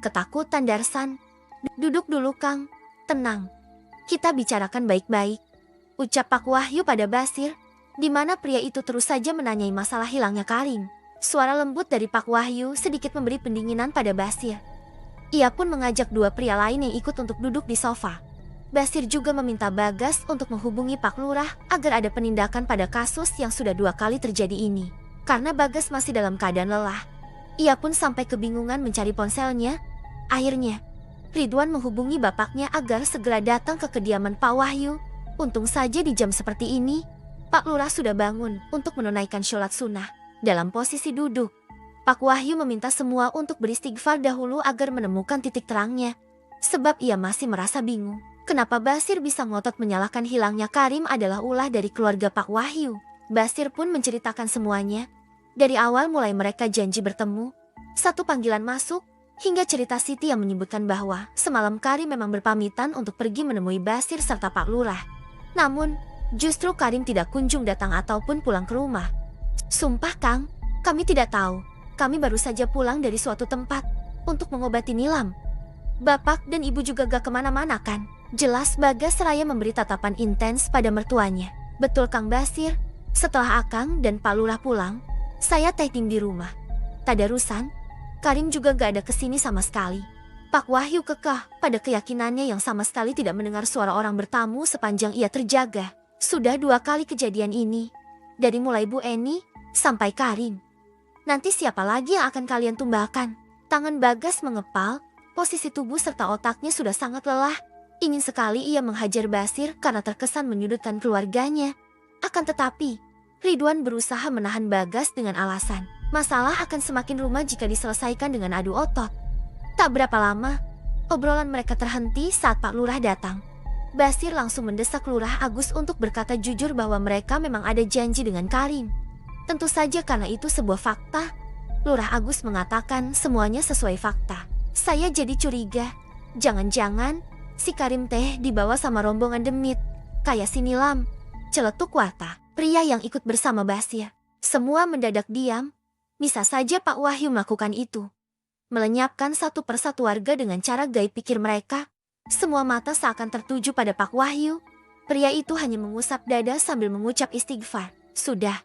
ketakutan Darsan. Duduk dulu Kang, tenang. Kita bicarakan baik-baik, ucap Pak Wahyu pada Basir, di mana pria itu terus saja menanyai masalah hilangnya Karim. Suara lembut dari Pak Wahyu sedikit memberi pendinginan pada Basir. Ia pun mengajak dua pria lain yang ikut untuk duduk di sofa. Basir juga meminta Bagas untuk menghubungi Pak Lurah agar ada penindakan pada kasus yang sudah 2 kali terjadi ini. Karena Bagas masih dalam keadaan lelah, ia pun sampai kebingungan mencari ponselnya. Akhirnya, Ridwan menghubungi bapaknya agar segera datang ke kediaman Pak Wahyu. Untung saja di jam seperti ini, Pak Lurah sudah bangun untuk menunaikan sholat sunnah. Dalam posisi duduk, Pak Wahyu meminta semua untuk beristighfar dahulu agar menemukan titik terangnya. Sebab ia masih merasa bingung, kenapa Basir bisa ngotot menyalahkan hilangnya Karim adalah ulah dari keluarga Pak Wahyu. Basir pun menceritakan semuanya. Dari awal mulai mereka janji bertemu, satu panggilan masuk, hingga cerita Siti yang menyebutkan bahwa semalam Karim memang berpamitan untuk pergi menemui Basir serta Pak Lurah. Namun, justru Karim tidak kunjung datang ataupun pulang ke rumah. Sumpah Kang, kami tidak tahu. Kami baru saja pulang dari suatu tempat untuk mengobati Nilam. Bapak dan ibu juga gak kemana-mana kan? Jelas Bagas seraya memberi tatapan intens pada mertuanya. Betul Kang Basir, setelah Akang dan Pak Lurah pulang, saya testing di rumah. Tadarusan, Karim juga gak ada kesini sama sekali. Pak Wahyu kekeh pada keyakinannya yang sama sekali tidak mendengar suara orang bertamu sepanjang ia terjaga. Sudah 2 kali kejadian ini, dari mulai Bu Eni sampai Karim. Nanti siapa lagi yang akan kalian tumbangkan? Tangan Bagas mengepal, posisi tubuh serta otaknya sudah sangat lelah. Ingin sekali ia menghajar Basir karena terkesan menyudutkan keluarganya. Akan tetapi, Ridwan berusaha menahan Bagas dengan alasan, masalah akan semakin rumit jika diselesaikan dengan adu otot. Tak berapa lama, obrolan mereka terhenti saat Pak Lurah datang. Basir langsung mendesak Lurah Agus untuk berkata jujur bahwa mereka memang ada janji dengan Karim. Tentu saja karena itu sebuah fakta. Lurah Agus mengatakan semuanya sesuai fakta. Saya jadi curiga, jangan-jangan si Karim teh dibawa sama rombongan demit, kayak si Nilam, celetuk Warta, pria yang ikut bersama Basir. Semua mendadak diam, bisa saja Pak Wahyu melakukan itu. Melenyapkan satu persatu warga dengan cara gaib pikir mereka. Semua mata seakan tertuju pada Pak Wahyu. Pria itu hanya mengusap dada sambil mengucap istighfar. Sudah,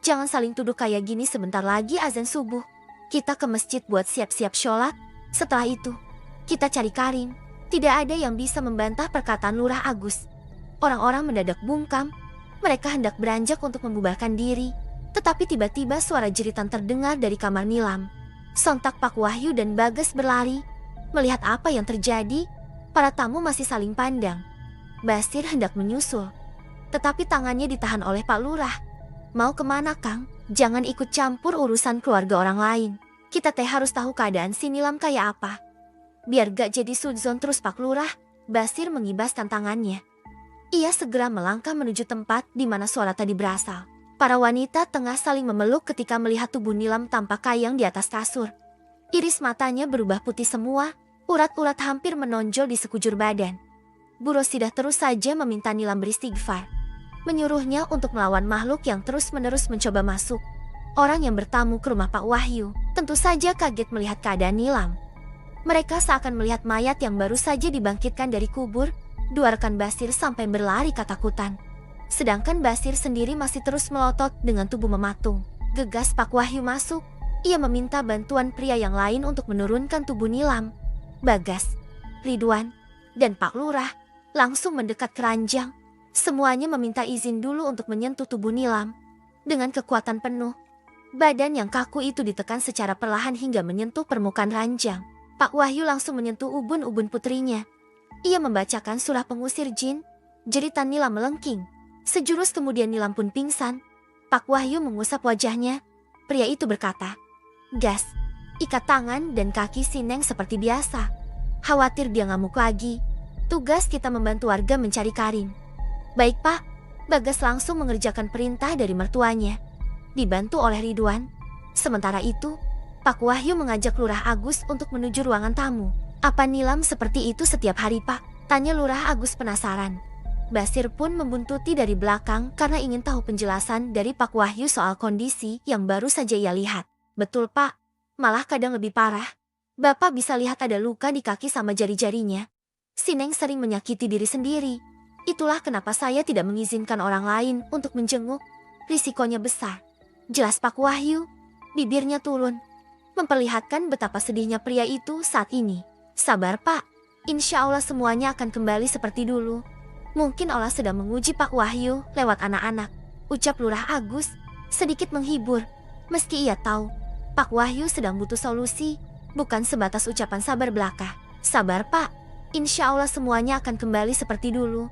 jangan saling tuduh kayak gini, sebentar lagi azan subuh. Kita ke masjid buat siap-siap sholat. Setelah itu, kita cari Karim. Tidak ada yang bisa membantah perkataan Lurah Agus. Orang-orang mendadak bungkam. Mereka hendak beranjak untuk membubarkan diri. Tetapi tiba-tiba suara jeritan terdengar dari kamar Nilam. Sontak Pak Wahyu dan Bagas berlari. Melihat apa yang terjadi, para tamu masih saling pandang. Basir hendak menyusul, tetapi tangannya ditahan oleh Pak Lurah. Mau kemana Kang? Jangan ikut campur urusan keluarga orang lain. Kita teh harus tahu keadaan si Nilam kayak apa. Biar gak jadi sudzon terus Pak Lurah. Basir mengibaskan tangannya. Ia segera melangkah menuju tempat di mana suara tadi berasal. Para wanita tengah saling memeluk ketika melihat tubuh Nilam tampak kayang di atas kasur. Iris matanya berubah putih semua, urat-urat hampir menonjol di sekujur badan. Bu Rosidah terus saja meminta Nilam beristighfar, menyuruhnya untuk melawan makhluk yang terus-menerus mencoba masuk. Orang yang bertamu ke rumah Pak Wahyu tentu saja kaget melihat keadaan Nilam. Mereka seakan melihat mayat yang baru saja dibangkitkan dari kubur. Dua rekan Basir sampai berlari ketakutan. Sedangkan Basir sendiri masih terus melotot dengan tubuh mematung. Gegas Pak Wahyu masuk. Ia meminta bantuan pria yang lain untuk menurunkan tubuh Nilam. Bagas, Ridwan, dan Pak Lurah langsung mendekat ke ranjang. Semuanya meminta izin dulu untuk menyentuh tubuh Nilam. Dengan kekuatan penuh, badan yang kaku itu ditekan secara perlahan hingga menyentuh permukaan ranjang. Pak Wahyu langsung menyentuh ubun-ubun putrinya. Ia membacakan surah pengusir jin. Jeritan Nilam melengking. Sejurus kemudian Nilam pun pingsan. Pak Wahyu mengusap wajahnya. Pria itu berkata, "Gas, ikat tangan dan kaki si Neng seperti biasa. Khawatir dia ngamuk lagi. Tugas kita membantu warga mencari Karim." "Baik Pak." Bagas langsung mengerjakan perintah dari mertuanya, dibantu oleh Ridwan. Sementara itu, Pak Wahyu mengajak Lurah Agus untuk menuju ruangan tamu. "Apa Nilam seperti itu setiap hari Pak?" tanya Lurah Agus penasaran. Basir pun membuntuti dari belakang karena ingin tahu penjelasan dari Pak Wahyu soal kondisi yang baru saja ia lihat. "Betul Pak, malah kadang lebih parah. Bapak bisa lihat ada luka di kaki sama jari-jarinya. Sineng sering menyakiti diri sendiri. Itulah kenapa saya tidak mengizinkan orang lain untuk menjenguk. Risikonya besar. Jelas Pak Wahyu. Bibirnya turun, memperlihatkan betapa sedihnya pria itu saat ini. Sabar Pak, insya Allah semuanya akan kembali seperti dulu. Mungkin Allah sedang menguji Pak Wahyu lewat anak-anak, ucap Lurah Agus, sedikit menghibur. Meski ia tahu, Pak Wahyu sedang butuh solusi, bukan sebatas ucapan sabar belaka. Sabar Pak, insya Allah semuanya akan kembali seperti dulu.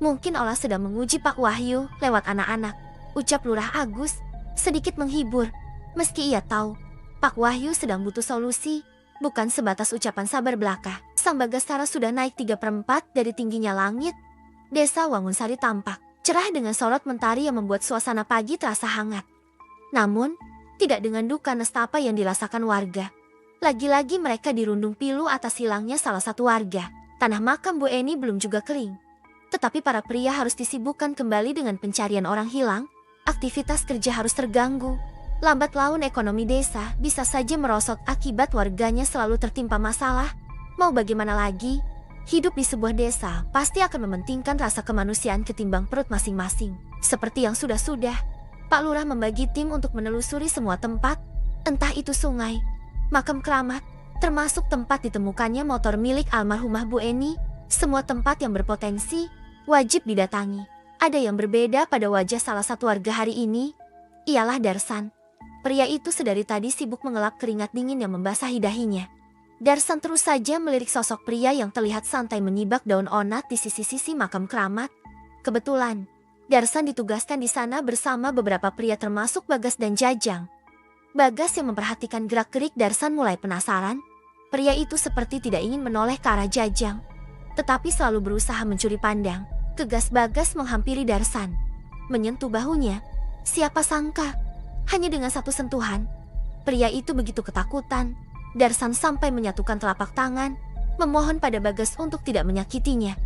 Mungkin Allah sedang menguji Pak Wahyu lewat anak-anak, ucap Lurah Agus, sedikit menghibur. Meski ia tahu, Pak Wahyu sedang butuh solusi, bukan sebatas ucapan sabar belaka. Sang Bagastara sudah naik 3/4 dari tingginya langit. Desa Wangunsari tampak cerah dengan sorot mentari yang membuat suasana pagi terasa hangat. Namun, tidak dengan duka nestapa yang dirasakan warga. Lagi-lagi mereka dirundung pilu atas hilangnya salah satu warga. Tanah makam Bu Eni belum juga kering. Tetapi para pria harus disibukkan kembali dengan pencarian orang hilang. Aktivitas kerja harus terganggu. Lambat laun ekonomi desa bisa saja merosot akibat warganya selalu tertimpa masalah. Mau bagaimana lagi? Hidup di sebuah desa pasti akan mementingkan rasa kemanusiaan ketimbang perut masing-masing. Seperti yang sudah-sudah, Pak Lurah membagi tim untuk menelusuri semua tempat, entah itu sungai, makam keramat, termasuk tempat ditemukannya motor milik almarhumah Bu Eni. Semua tempat yang berpotensi wajib didatangi. Ada yang berbeda pada wajah salah satu warga hari ini, ialah Darsan. Pria itu sedari tadi sibuk mengelap keringat dingin yang membasahi dahinya. Darsan terus saja melirik sosok pria yang terlihat santai menyibak daun onat di sisi-sisi makam keramat. Kebetulan, Darsan ditugaskan di sana bersama beberapa pria termasuk Bagas dan Jajang. Bagas yang memperhatikan gerak-gerik Darsan mulai penasaran. Pria itu seperti tidak ingin menoleh ke arah Jajang, tetapi selalu berusaha mencuri pandang. Tegas Bagas menghampiri Darsan, menyentuh bahunya. Siapa sangka, hanya dengan satu sentuhan, pria itu begitu ketakutan. Darsan sampai menyatukan telapak tangan, memohon pada Bagas untuk tidak menyakitinya.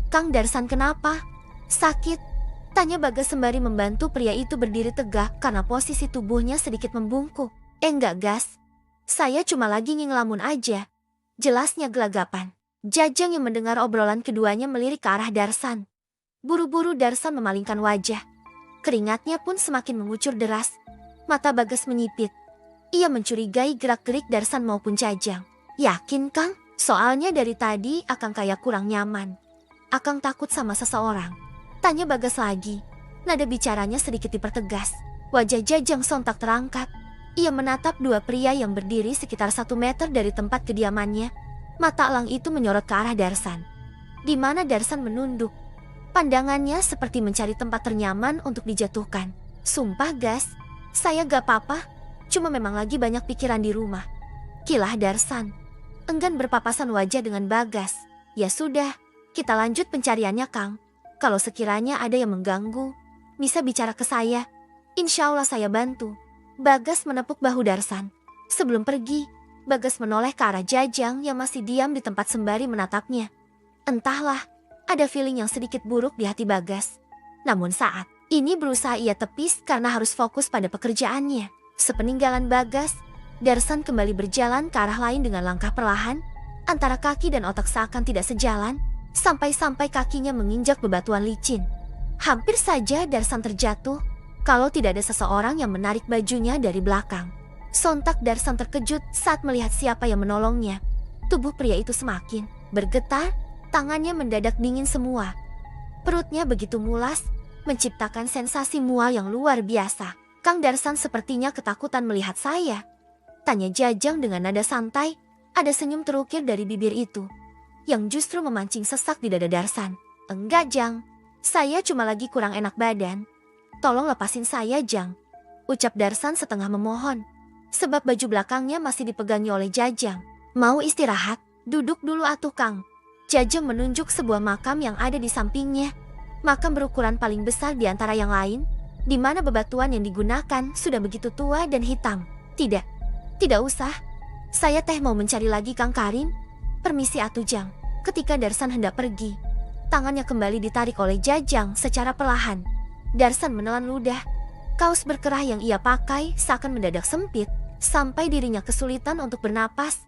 Kang Darsan kenapa? Sakit? Tanya Bagas sembari membantu pria itu berdiri tegak karena posisi tubuhnya sedikit membungkuk. Enggak Gas, saya cuma lagi ngelamun aja. Jelasnya gelagapan. Jajang yang mendengar obrolan keduanya melirik ke arah Darsan. Buru-buru Darsan memalingkan wajah. Keringatnya pun semakin mengucur deras. Mata Bagas menyipit. Ia mencurigai gerak-gerik Darsan maupun Jajang. Yakin Kang? Soalnya dari tadi Akang kayak kurang nyaman. Akang takut sama seseorang. Tanya Bagas lagi. Nada bicaranya sedikit dipertegas. Wajah Jajang sontak terangkat. Ia menatap dua pria yang berdiri sekitar 1 meter dari tempat kediamannya. Mata elang itu menyorot ke arah Darsan, di mana Darsan menunduk. Pandangannya seperti mencari tempat ternyaman untuk dijatuhkan. Sumpah Gas, saya gak apa-apa, cuma memang lagi banyak pikiran di rumah. Kilah Darsan, enggan berpapasan wajah dengan Bagas. Ya sudah, kita lanjut pencariannya Kang. Kalau sekiranya ada yang mengganggu, bisa bicara ke saya. Insya Allah saya bantu. Bagas menepuk bahu Darsan. Sebelum pergi, Bagas menoleh ke arah Jajang yang masih diam di tempat sembari menatapnya. Entahlah, ada feeling yang sedikit buruk di hati Bagas. Namun saat ini berusaha ia tepis karena harus fokus pada pekerjaannya. Sepeninggalan Bagas, Darsan kembali berjalan ke arah lain dengan langkah perlahan. Antara kaki dan otak seakan tidak sejalan, sampai-sampai kakinya menginjak bebatuan licin. Hampir saja Darsan terjatuh kalau tidak ada seseorang yang menarik bajunya dari belakang. Sontak Darsan terkejut saat melihat siapa yang menolongnya. Tubuh pria itu semakin bergetar, tangannya mendadak dingin semua. Perutnya begitu mulas, menciptakan sensasi mual yang luar biasa. Kang Darsan sepertinya ketakutan melihat saya. Tanya Jajang dengan nada santai. Ada senyum terukir dari bibir itu, yang justru memancing sesak di dada Darsan. Enggak Jang, saya cuma lagi kurang enak badan. Tolong lepasin saya Jang, ucap Darsan setengah memohon. Sebab baju belakangnya masih dipegangi oleh Jajang. Mau istirahat? Duduk dulu atuh Kang. Jajang menunjuk sebuah makam yang ada di sampingnya. Makam berukuran paling besar di antara yang lain, di mana bebatuan yang digunakan sudah begitu tua dan hitam. Tidak usah. Saya teh mau mencari lagi Kang Karim. Permisi atuh Jang. Ketika Darsan hendak pergi, tangannya kembali ditarik oleh Jajang secara perlahan. Darsan menelan ludah. Kaos berkerah yang ia pakai seakan mendadak sempit, sampai dirinya kesulitan untuk bernapas.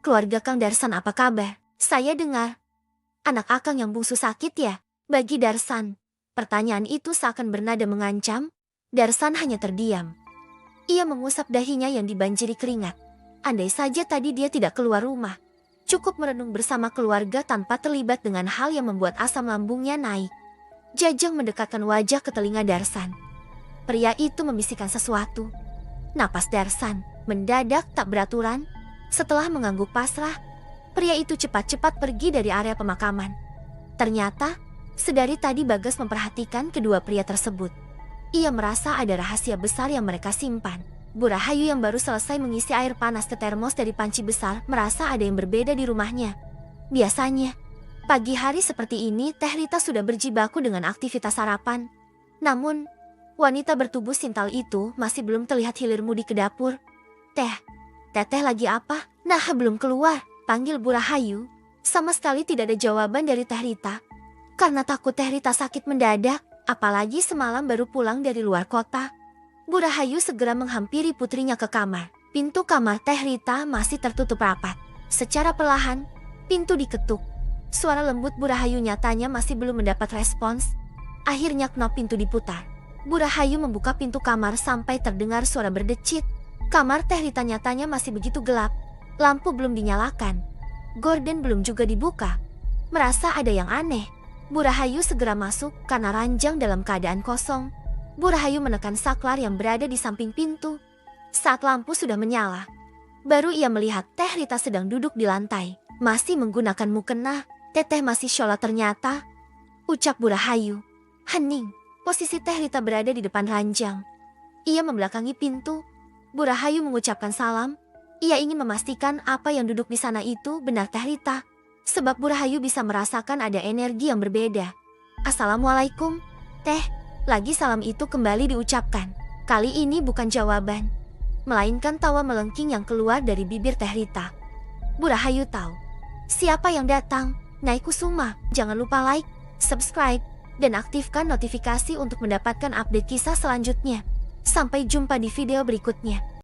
Keluarga Kang Darsan apa kabar? Saya dengar anak Akang yang bungsu sakit ya? Bagi Darsan, pertanyaan itu seakan bernada mengancam. Darsan hanya terdiam. Ia mengusap dahinya yang dibanjiri keringat. Andai saja tadi dia tidak keluar rumah. Cukup merenung bersama keluarga tanpa terlibat dengan hal yang membuat asam lambungnya naik. Jajang mendekatkan wajah ke telinga Darsan. Pria itu membisikkan sesuatu. Napas Darsan mendadak tak beraturan. Setelah mengangguk pasrah, pria itu cepat-cepat pergi dari area pemakaman. Ternyata, sedari tadi Bagas memperhatikan kedua pria tersebut. Ia merasa ada rahasia besar yang mereka simpan. Bu Rahayu yang baru selesai mengisi air panas ke termos dari panci besar merasa ada yang berbeda di rumahnya. Biasanya, pagi hari seperti ini Teh Rita sudah berjibaku dengan aktivitas sarapan. Namun, wanita bertubuh sintal itu masih belum terlihat hilir mudi ke dapur. Teteh lagi apa? Nah, belum keluar, panggil Bu Rahayu. Sama sekali tidak ada jawaban dari Teh Rita. Karena takut Teh Rita sakit mendadak, apalagi semalam baru pulang dari luar kota. Bu Rahayu segera menghampiri putrinya ke kamar. Pintu kamar Teh Rita masih tertutup rapat. Secara perlahan, pintu diketuk. Suara lembut Bu Rahayu nyatanya masih belum mendapat respons. Akhirnya knop pintu diputar. Bu Rahayu membuka pintu kamar sampai terdengar suara berdecit. Kamar Teh Rita nyatanya masih begitu gelap. Lampu belum dinyalakan. Gorden belum juga dibuka. Merasa ada yang aneh, Bu Rahayu segera masuk karena ranjang dalam keadaan kosong. Bu Rahayu menekan saklar yang berada di samping pintu. Saat lampu sudah menyala, baru ia melihat Teh Rita sedang duduk di lantai. Masih menggunakan mukena, teteh masih sholat ternyata. Ucap Bu Rahayu. Hening, posisi Teh Rita berada di depan ranjang. Ia membelakangi pintu. Bu Rahayu mengucapkan salam. Ia ingin memastikan apa yang duduk di sana itu benar Teh Rita. Sebab Bu Rahayu bisa merasakan ada energi yang berbeda. Assalamualaikum, Teh. Lagi salam itu kembali diucapkan. Kali ini bukan jawaban, melainkan tawa melengking yang keluar dari bibir Teh Rita. Bu Rahayu tahu siapa yang datang. Nyai Kusuma, jangan lupa like, subscribe, dan aktifkan notifikasi untuk mendapatkan update kisah selanjutnya. Sampai jumpa di video berikutnya.